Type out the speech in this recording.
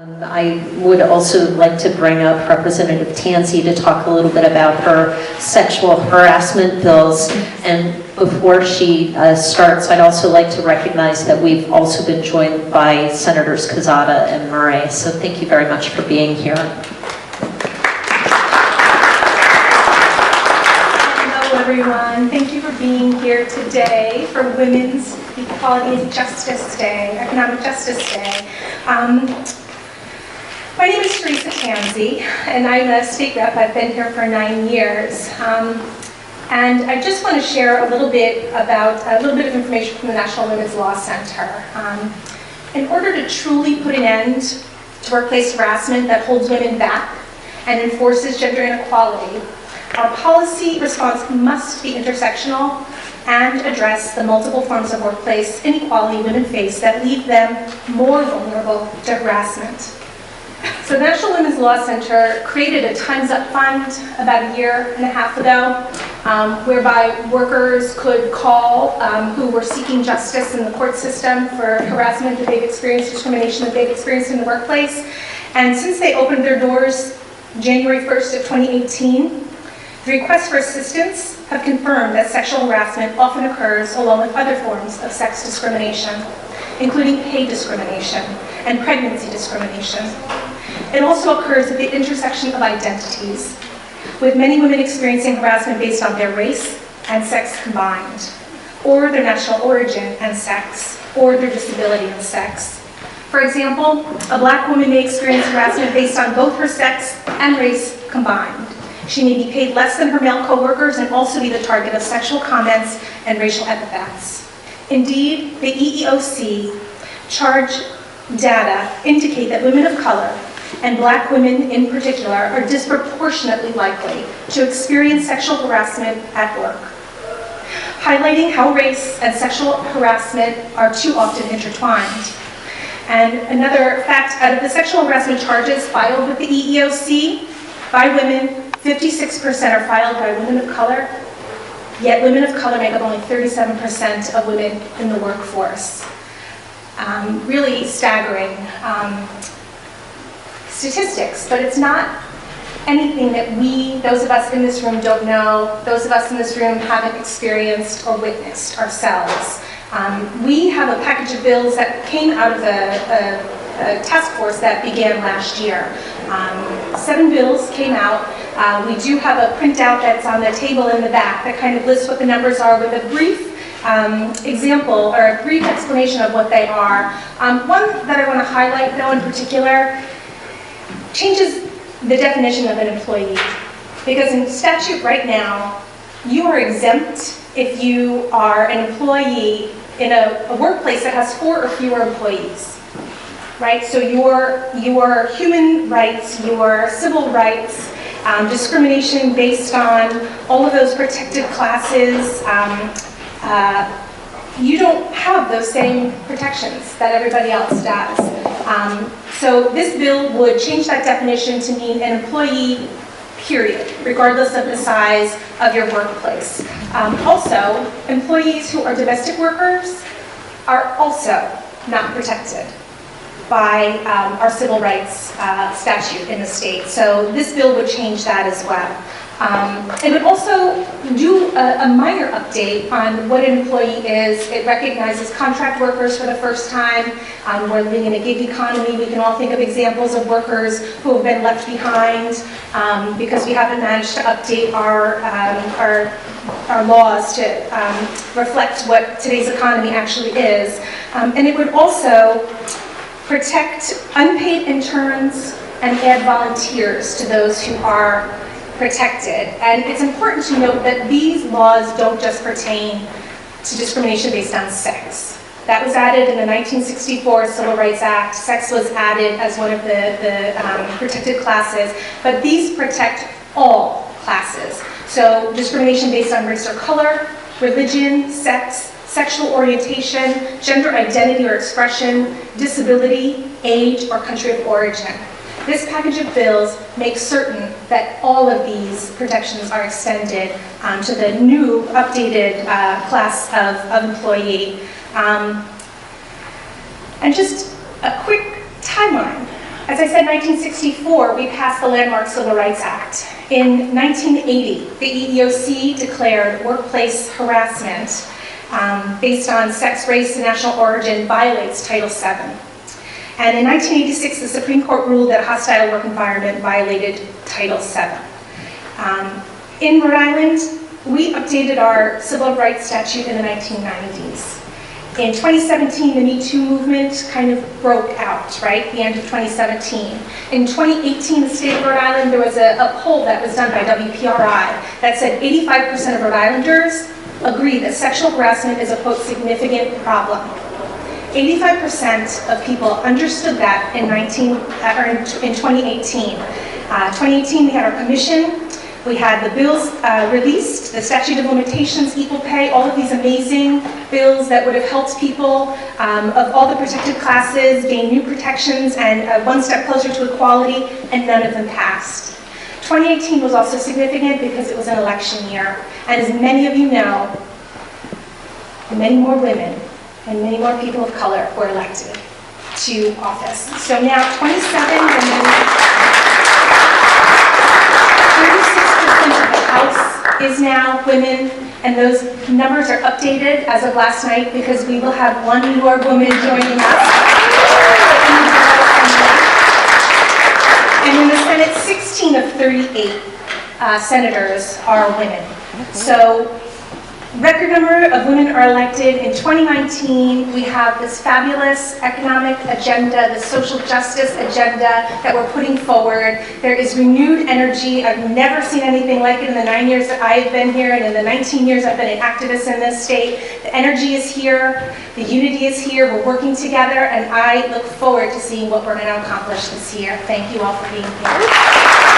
I would also like to bring up Representative Tansey to talk a little bit about her sexual harassment bills. And before she starts, I'd also like to recognize that we've also been joined by Senators Quezada and Murray. So thank you very much for being here. Hello, everyone. Thank you for being here today for Women's Equality and Justice Day, Economic Justice Day. My name is Teresa Tansey, and I'm a state rep. I've been here for 9 years. And I just want to share a little bit of information from the National Women's Law Center. In order to truly put an end to workplace harassment that holds women back and enforces gender inequality, our policy response must be intersectional and address the multiple forms of workplace inequality women face that leave them more vulnerable to harassment. So the National Women's Law Center created a Time's Up fund about 1.5 years ago, whereby workers could call who were seeking justice in the court system for harassment that they've experienced, discrimination that they've experienced in the workplace. And since they opened their doors January 1st of 2018, the requests for assistance have confirmed that sexual harassment often occurs along with other forms of sex discrimination, including pay discrimination and pregnancy discrimination. It also occurs at the intersection of identities, with many women experiencing harassment based on their race and sex combined, or their national origin and sex, or their disability and sex. For example, a Black woman may experience harassment based on both her sex and race combined. She may be paid less than her male coworkers and also be the target of sexual comments and racial epithets. Indeed, the EEOC charge data indicate that women of color, and Black women in particular, are disproportionately likely to experience sexual harassment at work, highlighting how race and sexual harassment are too often intertwined. And another fact, out of the sexual harassment charges filed with the EEOC by women, 56% are filed by women of color, yet women of color make up only 37% of women in the workforce. Really staggering statistics, but it's not anything that those of us in this room don't know, those of us in this room haven't experienced or witnessed ourselves. We have a package of bills that came out of a task force that began last year. 7 bills came out. We do have a printout that's on the table in the back that kind of lists what the numbers are with a brief example or a brief explanation of what they are. One that I want to highlight, though, in particular, changes the definition of an employee. Because in statute right now, you are exempt if you are an employee in a workplace that has 4 or fewer employees, right? So your human rights, your civil rights, discrimination based on all of those protected classes, you don't have those same protections that everybody else does. So this bill would change that definition to mean an employee, period, regardless of the size of your workplace. Also, employees who are domestic workers are also not protected by our civil rights statute in the state. So this bill would change that as well. It would also do a minor update on what an employee is. It recognizes contract workers for the first time. We're living in a gig economy. We can all think of examples of workers who have been left behind because we haven't managed to update our laws to reflect what today's economy actually is. And it would also protect unpaid interns and add volunteers to those who are protected. And it's important to note that these laws don't just pertain to discrimination based on sex. That was added in the 1964 Civil Rights Act. Sex was added as one of the protected classes, but these protect all classes. So discrimination based on race or color, religion, sex, sexual orientation, gender identity or expression, disability, age, or country of origin. This package of bills makes certain that all of these protections are extended to the new updated class of employee. And just a quick timeline As I said, 1964, we passed the landmark Civil Rights Act. In 1980, the EEOC declared workplace harassment based on sex, race, and national origin violates Title VII. And in 1986, the Supreme Court ruled that a hostile work environment violated Title VII. In Rhode Island, we updated our civil rights statute in the 1990s. In 2017, the Me Too movement kind of broke out, right? The end of 2017. In 2018, the state of Rhode Island, there was a poll that was done by WPRI that said 85% of Rhode Islanders agree that sexual harassment is a, quote, significant problem. 85% of people understood that in 2018. 2018, we had our commission. We had the bills released, the statute of limitations, equal pay, all of these amazing bills that would have helped people of all the protected classes gain new protections and one step closer to equality, and none of them passed. 2018 was also significant because it was an election year. And as many of you know, many more women and many more people of color were elected to office. So now 27 women, 36% of the House is now women, and those numbers are updated as of last night because we will have one more woman joining us. And in the Senate, 16 of 38 senators are women. So record number of women are elected. In 2019, we have this fabulous economic agenda, the social justice agenda that we're putting forward. There is renewed energy. I've never seen anything like it in the 9 years that I've been here, and in the 19 years I've been an activist in this state. The energy is here, the unity is here, we're working together, and I look forward to seeing what we're going to accomplish this year. Thank you all for being here.